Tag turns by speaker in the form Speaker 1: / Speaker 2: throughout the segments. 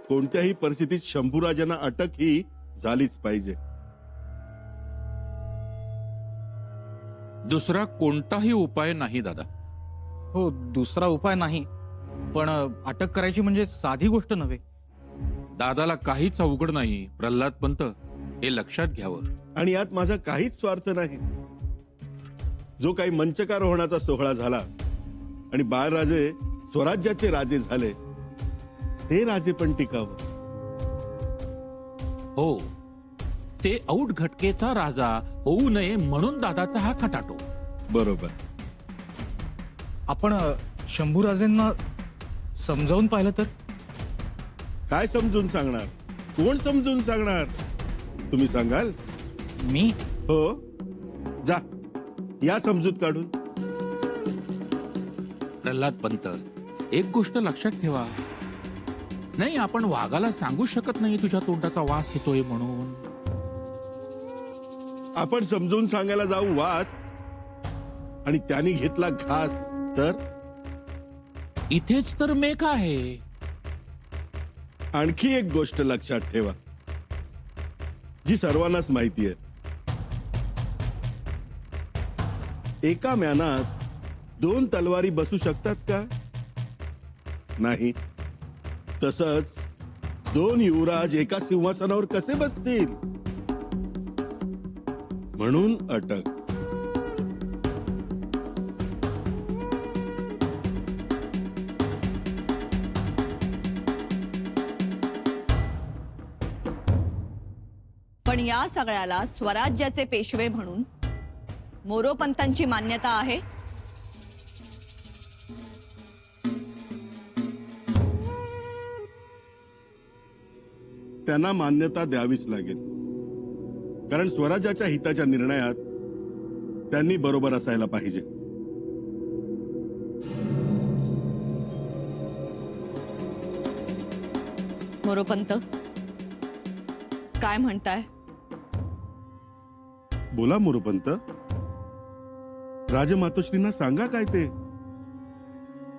Speaker 1: कोणत्याही परिस्थितीत शंभूराजांना अटक ही झालीच पाहिजे.
Speaker 2: दुसरा कोणताही उपाय नाही दादा.
Speaker 3: हो, दुसरा उपाय नाही, पण अटक करायची म्हणजे साधी गोष्ट नव्हे.
Speaker 2: दादाला काहीच अवघड नाही प्रल्हाद पंत, हे लक्षात घ्यावं.
Speaker 1: आणि यात माझा काहीच स्वार्थ नाही. जो काही मंचकार होण्याचा सोहळा झाला आणि बाळराजे स्वराज्याचे राजे झाले, ते राजे पण टिकावं.
Speaker 2: हो, ते औट घटकेचा राजा होऊ नये म्हणून दादाचा हा खटाटो.
Speaker 1: बरोबर.
Speaker 3: आपण शंभूराजेंना समजावून पाहिलं तर?
Speaker 1: काय समजून सांगणार? कोण समजून सांगणार? तुम्ही सांगाल?
Speaker 3: मी?
Speaker 1: हो, जा या समजूत काढून.
Speaker 2: प्रल्हाद पंत, एक गोष्ट लक्षात ठेवा. नाही, आपण वाघाला सांगू शकत नाही तुझ्या तोंडाचा वास येतोय म्हणून.
Speaker 1: आपण समजून सांगायला जाऊ वास आणि त्यांनी घेतला घास तर?
Speaker 2: इथेच तर मेक आहे.
Speaker 1: आणखी एक गोष्ट लक्षात ठेवा, जी सर्वांनाच माहिती आहे. एका म्यानात दोन तलवारी बसू शकतात का? नाही. तसंच दोन युवराज एका सिंहासनावर कसे बसतील? म्हणून अटक.
Speaker 4: पण या सगळ्याला स्वराज्याचे पेशवे म्हणून मोरोपंतांची मान्यता आहे?
Speaker 1: त्यांना मान्यता द्यावीच लागेल, कारण स्वराज्याच्या हिताच्या निर्णयात त्यांनी बरोबर असायला पाहिजे.
Speaker 4: मोरोपंत, काय म्हणताय?
Speaker 1: बोला मोरोपंत. राजमातोश्रींना सांगा काय ते,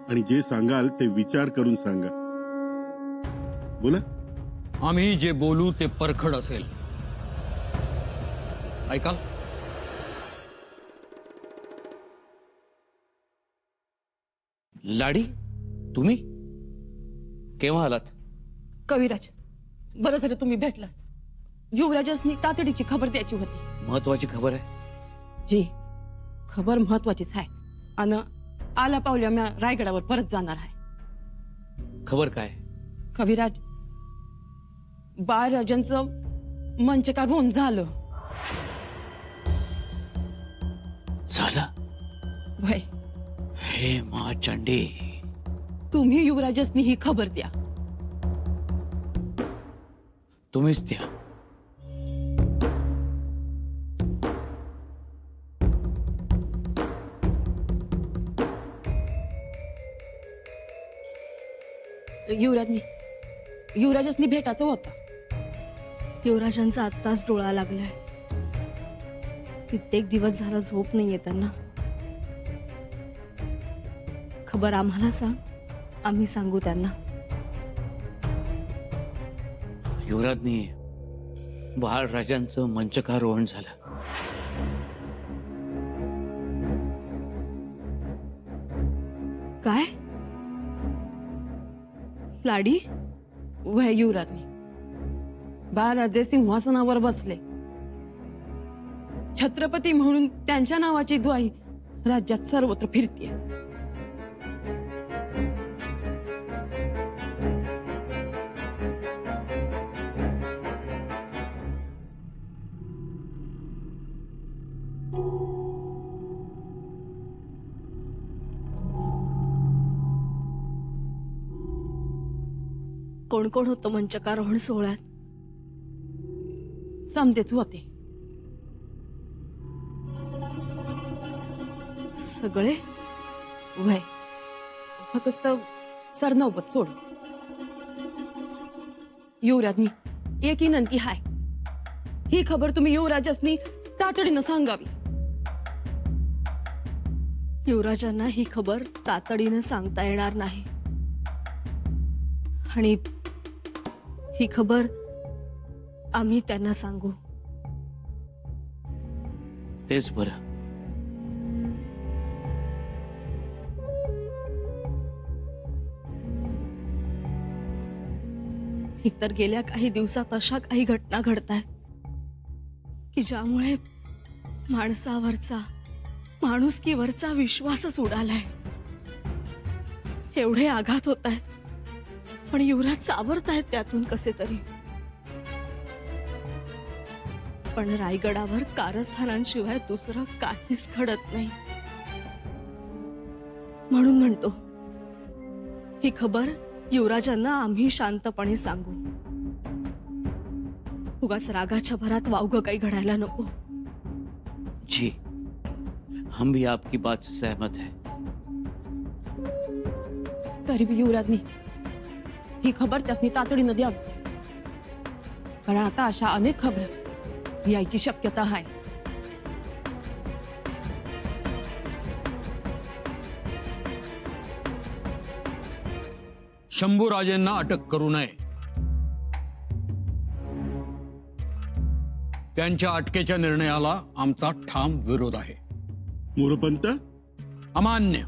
Speaker 1: आणि जे सांगाल ते विचार करून सांगा. बोला.
Speaker 3: आम्ही जे बोलू ते परखड असेल. ऐकाल?
Speaker 5: लाडी, तुम्ही केव्हा आलात?
Speaker 6: कविराज, बरं झालं तुम्ही भेटलात. युवराजांनी तातडीची खबर द्यायची होती.
Speaker 5: महत्वाची खबर आहे.
Speaker 6: जी, खबर महत्वाचीच आहे. आणि आला पावल्या म्या रायगडावर परत जाणार आहे.
Speaker 5: खबर काय?
Speaker 6: कविराज, बाळराजांचं मंचकार होऊन झालं.
Speaker 5: झालं?
Speaker 6: भय,
Speaker 5: हे मा चंडी,
Speaker 6: तुम्ही युवराजांनी ही खबर द्या.
Speaker 5: तुम्हीच द्या.
Speaker 6: युवराजांनी भेटायचं होतं.
Speaker 7: युवराजांचा आत्ताच डोळा लागलाय. कित्येक दिवस झाला झोप नाहीये त्यांना. खबर आम्हाला सांग, आम्ही सांगू त्यांना.
Speaker 5: युवराजनी बाळराजांचं मंचकारोहण झालं.
Speaker 7: काय? लाडी?
Speaker 6: वय युवराजनी बाळराजे सिंहासनावर बसले. छत्रपती म्हणून त्यांच्या नावाची ग्वाही राज्यात सर्वत्र फिरते.
Speaker 7: कोण कोण होतं मंचकारोहण सोहळ्यात?
Speaker 6: समतेच होते.
Speaker 7: सगळे?
Speaker 6: वय फक्त सरनौबत सोड. युवराजनी एक विनंती हाय. ही खबर तुम्ही युवराजांनी तातडीनं सांगावी.
Speaker 7: युवराजांना ही खबर तातडीनं सांगता येणार नाही. आणि ही खबर आम्ही त्यांना सांगू.
Speaker 5: तेच बरं.
Speaker 7: एकतर गेल्या काही दिवसात अशा काही घटना घडतायत की ज्यामुळे माणसावरचा माणुसकीवरचा विश्वासच उडालाय. एवढे आघात होत आहेत पण युवराज सावरतायत त्यातून कसे तरी. पण रायगडावर कारस्थानांशिवाय दुसरं काहीच घडत नाही. म्हणून म्हणतो ही खबर युवराजांना आम्ही शांतपणे सांगू. उगाच रागाच्या भरात वावगं काही घडायला नको.
Speaker 5: जी, हम भी आपकी बात से सहमत है.
Speaker 6: तरी बी युवराजनी ही खबर त्यासनी तातडीनं द्यावी. कारण आता अशा अनेक खबर यायची शक्यता आहे.
Speaker 8: शंभूराजेंना अटक करू नये. त्यांच्या अटकेच्या निर्णयाला आमचा ठाम विरोध आहे.
Speaker 1: मोरोपंत,
Speaker 8: अमान्य.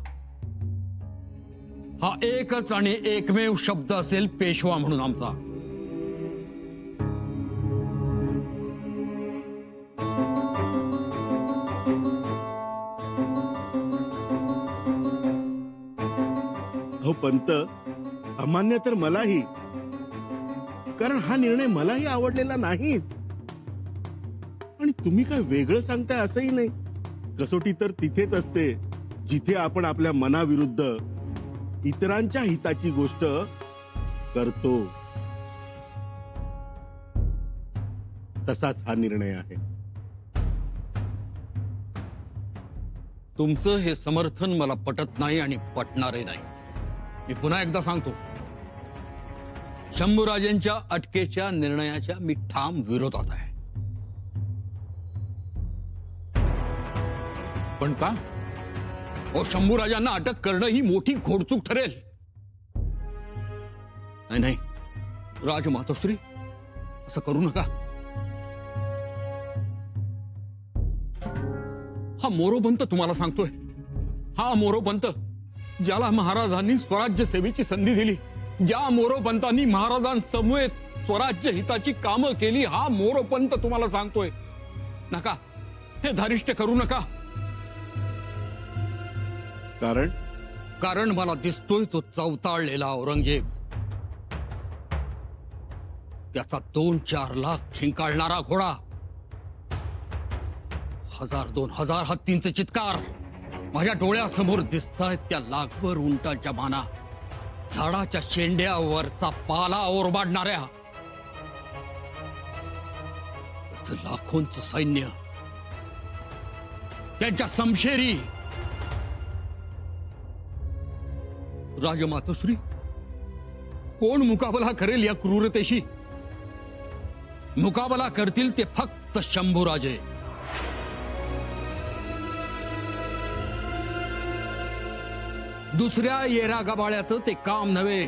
Speaker 8: हा एकच आणि एकमेव शब्द असेल पेशवा म्हणून आमचा.
Speaker 1: हो पंत, अमान्य तर मलाही. कारण हा निर्णय मलाही आवडलेला नाहीच. आणि तुम्ही काय वेगळं सांगताय असंही नाही. कसोटी तर तिथेच असते जिथे आपण आपल्या मनाविरुद्ध इतरांच्या हिताची गोष्ट करतो. तसाच हा निर्णय आहे.
Speaker 8: तुमचं हे समर्थन मला पटत नाही आणि पटणारे नाही. मी पुन्हा एकदा सांगतो, शंभूराजेंच्या अटकेच्या निर्णयाच्या मी ठाम विरोधात आहे.
Speaker 2: पण का?
Speaker 8: शंभूराजांना अटक करणं ही मोठी घोडचूक ठरेल. नाही नाही, राजमातोश्री, असं करू नका. हा मोरोपंत तुम्हाला सांगतोय. हा मोरोपंत ज्याला महाराजांनी स्वराज्य सेवेची संधी दिली, ज्या मोरोपंतांनी महाराजांसमवेत स्वराज्य हिताची कामं केली, हा मोरोपंत तुम्हाला सांगतोय. नका, हे धारिष्ट करू नका. कारण मला दिसतोय तो चवताळलेला औरंगजेब, त्याचा 2-4 लाख खिंकाळणारा घोडा, 1000-2000 हत्तींचे चित्कार माझ्या डोळ्यासमोर दिसतायत. त्या लाखभर उंटाच्या माना, झाडाच्या शेंड्यावरचा पाला ओरबाडणाऱ्या लाखोंचं सैन्य, त्यांच्या समशेरी. राजमातोश्री, कोण मुकाबला करेल या क्रूरतेशी? मुकाबला करतील ते फक्त शंभूराजे. दुसऱ्या येरा गबाळ्याचं ते काम नव्हे.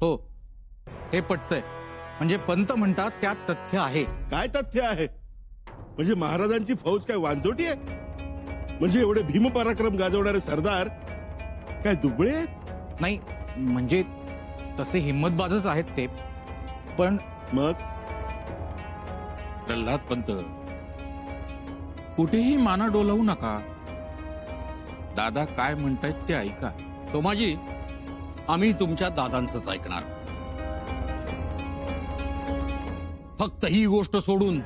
Speaker 3: हो, हे पटतंय. म्हणजे पंत म्हणतात त्यात तथ्य आहे.
Speaker 1: काय तथ्य आहे? म्हणजे महाराजांची फौज काय वांजोटी आहे? म्हणजे एवढे भीमपराक्रम गाजवणारे सरदार काय दुबळे आहेत?
Speaker 3: नाही, म्हणजे तसे हिम्मतबाजच आहेत ते. पण
Speaker 1: मग
Speaker 2: प्रल्हाद पंत, कुठेही माना डोलवू नका. दादा काय म्हणतायत ते ऐका.
Speaker 8: सोमाजी, आम्ही तुमच्या दादांचंच ऐकणार. फक्त ही गोष्ट सोडून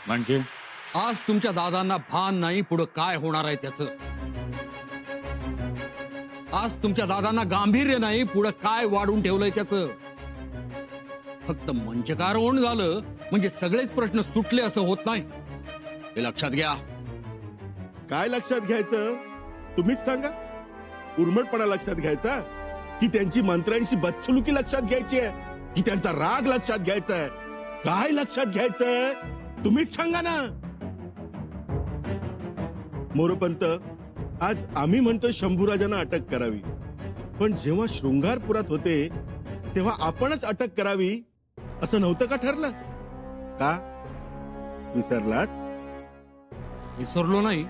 Speaker 2: म्हणजे
Speaker 8: आज तुमच्या दादांना भान नाही पुढं काय होणार आहे त्याचं. आज तुमच्या दादांना गांभीर्य नाही पुढं काय वाढून ठेवलंय त्याचं. फक्त मंचकारोहण झालं म्हणजे सगळेच प्रश्न सुटले असं होत नाही, हे लक्षात घ्या.
Speaker 1: काय लक्षात घ्यायचं तुम्हीच सांगा. उर्मटपणा लक्षात घ्यायचा की त्यांची मंत्र्यांशी बदसलुकी लक्षात घ्यायची आहे की त्यांचा राग लक्षात घ्यायचा आहे? काय लक्षात घ्यायचंय तुम्हीच सांगा ना. मोरोपंत, आज आम्ही म्हणतो शंभूराजांना अटक करावी, पण जेव्हा शृंगारपुरात होते तेव्हा आपणच अटक करावी असं नव्हतं का ठरलं? का विसरलात?
Speaker 8: विसरलो नाही,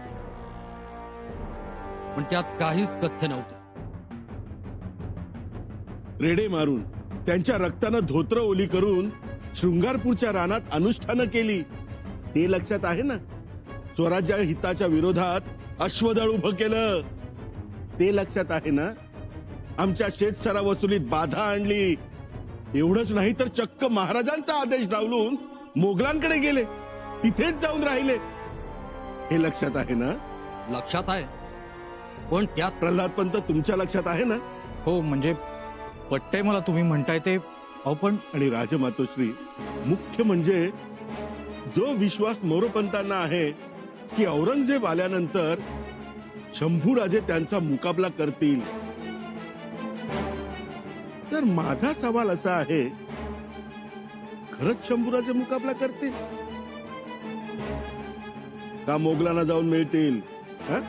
Speaker 8: पण त्यात काहीच तथ्य नव्हतं.
Speaker 1: रेडे मारून त्यांच्या रक्तानं धोत्र ओली करून शृंगारपूरच्या रानात अनुष्ठानं केली, ते लक्षात आहे ना? स्वराज्य हिताच्या विरोधात अश्वदळ उभं केलं, ते लक्षात आहे ना? आमच्या शेतसरा वसुलीत बाधा आणली, एवढंच नाही तर चक्क महाराजांचा आदेश डावलून मोगलांकडे गेले, तिथेच जाऊन राहिले, हे लक्षात आहे ना?
Speaker 8: लक्षात आहे, पण त्यात
Speaker 1: प्रल्हाद पंत तुमच्या लक्षात आहे ना?
Speaker 3: हो म्हणजे पटतंय मला तुम्ही म्हणताय ते. अहो पण
Speaker 1: आणि राजमातोश्री, मुख्य म्हणजे जो विश्वास मोरोपंतांना आहे की औरंगजेब आल्यानंतर शंभूराजे त्यांचा मुकाबला करतील, तर माझा सवाल असा आहे, खरंच शंभूराजे मुकाबला करतील का मोगलांना जाऊन मिळतील? हं?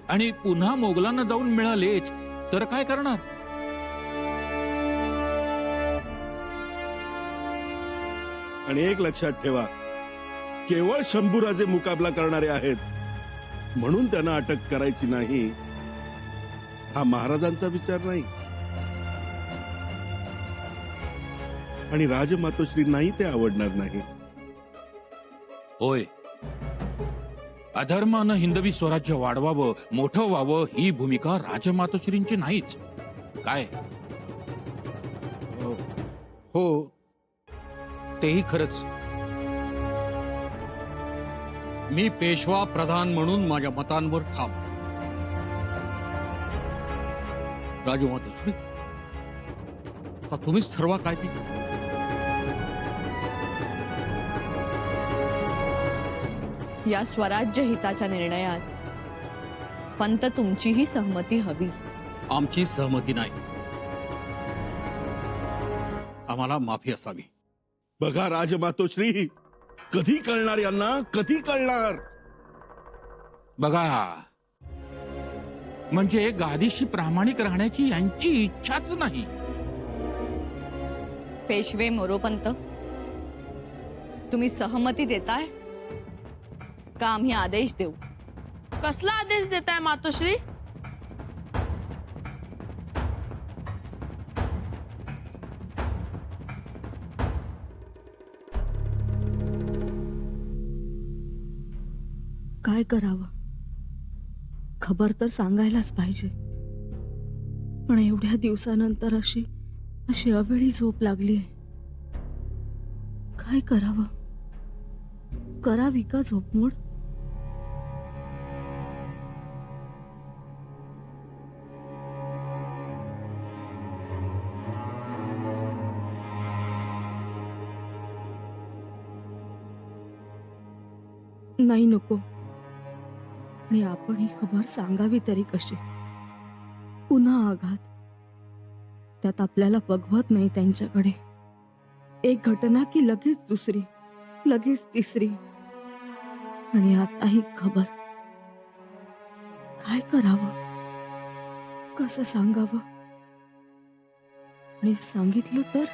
Speaker 2: आणि पुन्हा मोगलांना जाऊन मिळालेच तर काय करणार?
Speaker 1: आणि एक लक्षात ठेवा, केवळ शंभूराजे मुकाबला करणारे आहेत म्हणून त्यांना अटक करायची नाही, हा महाराजांचा विचार नाही. आणि राजमातोश्रींनाही ते आवडणार नाही.
Speaker 2: होय, अधर्मानं हिंदवी स्वराज्य वाढवावं, मोठं व्हावं ही भूमिका राजमातोश्रींची नाहीच. काय
Speaker 3: हो, तेही खरंच.
Speaker 8: मी पेशवा प्रधान म्हणून माझ्या मतांवर ठाम. राजमातोश्री, आता तुम्हीच ठरवा काय ते.
Speaker 4: या स्वराज्य हिताच्या निर्णयात पंत तुमचीही सहमती हवी.
Speaker 8: आमची सहमती नाही, आम्हाला माफी असावी.
Speaker 1: बघा राजमातोश्री, कधी कळणार यांना, कधी कळणार?
Speaker 2: बघा, म्हणजे गादीशी प्रामाणिक राहण्याची यांची इच्छाच नाही.
Speaker 4: पेशवे मोरोपंत, तुम्ही सहमती देताय का आम्ही आदेश देऊ?
Speaker 7: कसला आदेश देताय मातोश्री?
Speaker 6: काय करावं? खबर तर सांगायलाच पाहिजे, पण एवढ्या दिवसानंतर अशी अशी अवेळी झोप लागलीये. काय करावं? करावी का झोपमोड? नाही, नको. आणि आपण ही खबर सांगावी तरी कशी? पुन्हा आघात, त्यात आपल्याला बघवत नाही त्यांच्याकडे. एक घटना की लगेच दुसरी, लगेच तिसरी, आणि आता ही खबर. काय करावं? कसं सांगावं? आणि सांगितलं तर?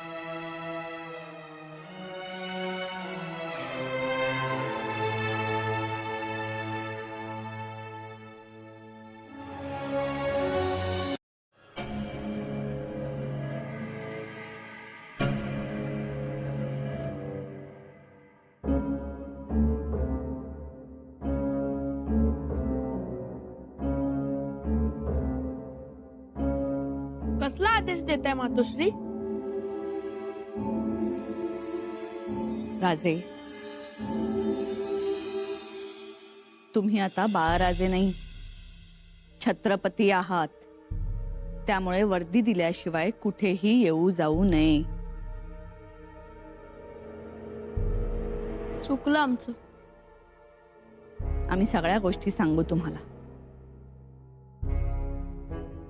Speaker 7: कसला आदेश देताय मातोश्री?
Speaker 4: राजे, तुम्ही आता बाळराजे नाही, छत्रपती आहात. त्यामुळे वर्दी दिल्याशिवाय कुठेही येऊ जाऊ नये.
Speaker 7: चुकलं आमचं.
Speaker 4: आम्ही सगळ्या गोष्टी सांगू तुम्हाला.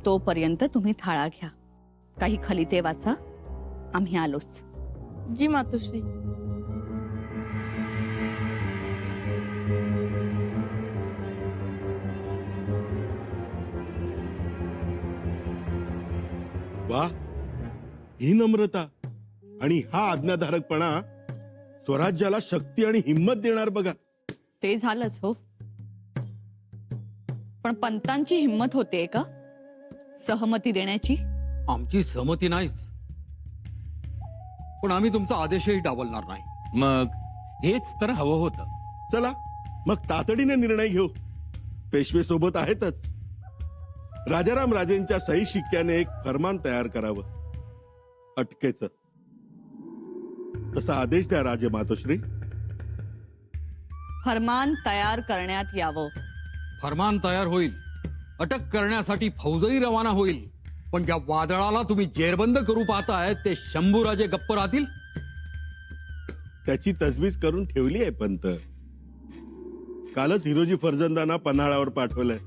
Speaker 4: तोपर्यंत तुम्ही थाळा घ्या, काही खलिते वाचा, आम्ही आलोच.
Speaker 7: जी मातोश्री.
Speaker 1: वा, ही नम्रता आणि हा आज्ञाधारकपणा स्वराज्याला शक्ती आणि हिंमत देणार बघा.
Speaker 4: ते झालंच हो, पण पंतांची हिंमत होते का सहमती देण्याची?
Speaker 8: आमची सहमती नाहीच, पण आम्ही तुमचा आदेशही डावलणार नाही.
Speaker 2: मग हेच तर हवं होतं.
Speaker 1: चला मग तातडीने निर्णय घेऊ. पेशवे सोबत आहेतच. राजाराम राजेंच्या सही शिक्क्याने एक फरमान तयार करावं अटकेचं. तसा आदेश द्या राजे मातोश्री.
Speaker 4: फरमान तयार करण्यात यावं.
Speaker 8: फरमान तयार होईल, अटक करण्यासाठी फौजही रवाना होईल, पण ज्या वादळाला तुम्ही जेरबंद करू पाहताय ते शंभूराजे गप्प राहतील?
Speaker 1: त्याची तजवीज करून ठेवली आहे पंत. कालच हिरोजी फर्जंदांना पन्हाळावर पाठवलंय.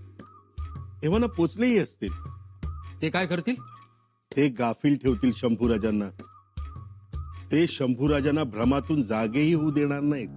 Speaker 1: एव्हाना पोचलेही असतील.
Speaker 8: ते काय करतील?
Speaker 1: ते गाफील ठेवतील शंभूराजांना. ते शंभूराजांना भ्रमातून जागेही होऊ देणार नाहीत.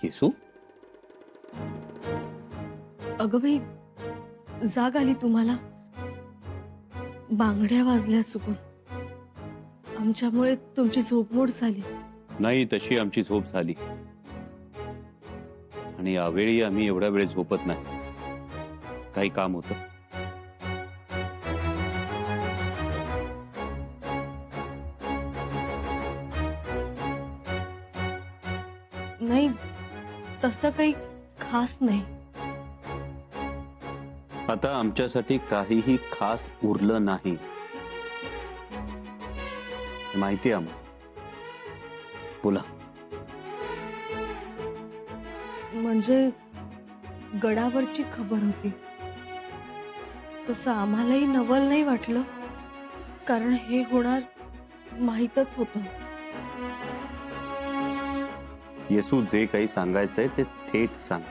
Speaker 5: येसू,
Speaker 6: अगं बाई, जाग आली तुम्हाला? बांगड्या वाजल्या चुकून. आमच्यामुळे तुमची झोपमोड झाली.
Speaker 5: नाही तशी आमची झोप झाली, आणि यावेळी आम्ही एवढ्या वेळ झोपत नाही. काही काम होतं.
Speaker 6: नाही, तसं काही खास नाही.
Speaker 5: आता आमच्यासाठी काहीही खास उरलं नाही, माहिती आहे आम्हाला. बोला.
Speaker 6: म्हणजे गडावरची खबर होती. तसं आम्हालाही नवल नाही वाटलं, कारण हे होणार माहीतच होतं.
Speaker 5: येसू, जे काही सांगायचंय ते थेट सांग.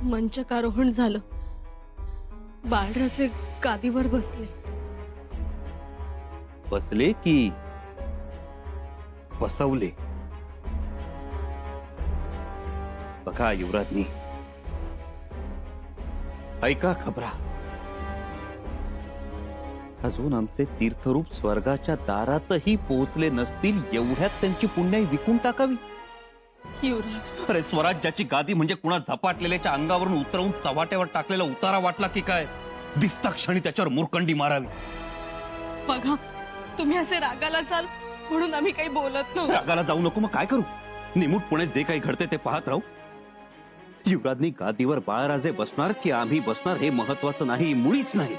Speaker 6: मंचकारोहण झालं. बाळराजे गादीवर बसले.
Speaker 5: बसले की बसवले? बघा युवराजनी, ऐका खबरा. अजून आमचे तीर्थरूप स्वर्गाच्या दारातही पोहोचले नसतील एवढ्यात त्यांची पुण्याई विकून टाकावी?
Speaker 6: युवराज,
Speaker 5: अरे, स्वराज्याची गादी म्हणजे कुणा झपाटलेल्याच्या अंगावरून उतरवून चव्हाट्यावर टाकलेला उतारा वाटला की काय? दिसता क्षणी त्याच्यावर मुरकंडी मारावी.
Speaker 7: बघा, तुम्ही असे रागाला जाल म्हणून आम्ही काही बोलत नव्हतो.
Speaker 5: रागाला जाऊ नको, मग काय करू? निमूटपणे जे काही घडते ते पाहत राहू. युवराजनी गादीवर बाळराजे बसणार की आम्ही बसणार हे महत्वाचं नाही, मुळीच नाही.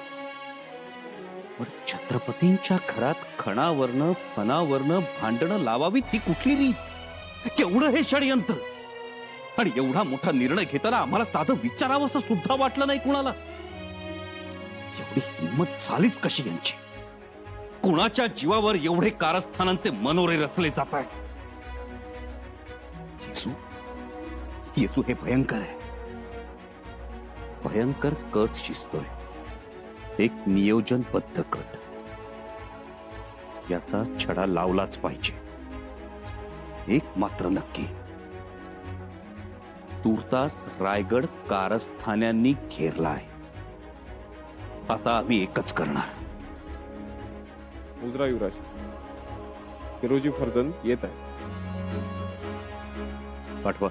Speaker 5: पण छत्रपतींच्या घरात खणावरनं फणावरनं भांडणं लावावीत ही कुठली रीत? केवढं हे षडयंत्र! आणि एवढा मोठा निर्णय घेताना आम्हाला साधं विचारावंसं सुद्धा वाटलं नाही कुणाला. एवढी हिंमत झालीच कशी यांची? कुणाच्या जीवावर एवढे कारस्थानांचे मनोरे रचले जात आहेत? येसू, हे भयंकर आहे. भयंकर कट शिजतोय, एक नियोजनबद्ध कट. याचा छडा लावलाच पाहिजे. एक मात्र नक्की, तूर्तास रायगड कारस्थान्यांनी घेरलाय. आता आम्ही एकच करणार.
Speaker 9: मुजरा युवराज, हिरोजी फर्जंद येत आहे.
Speaker 5: पाठवा.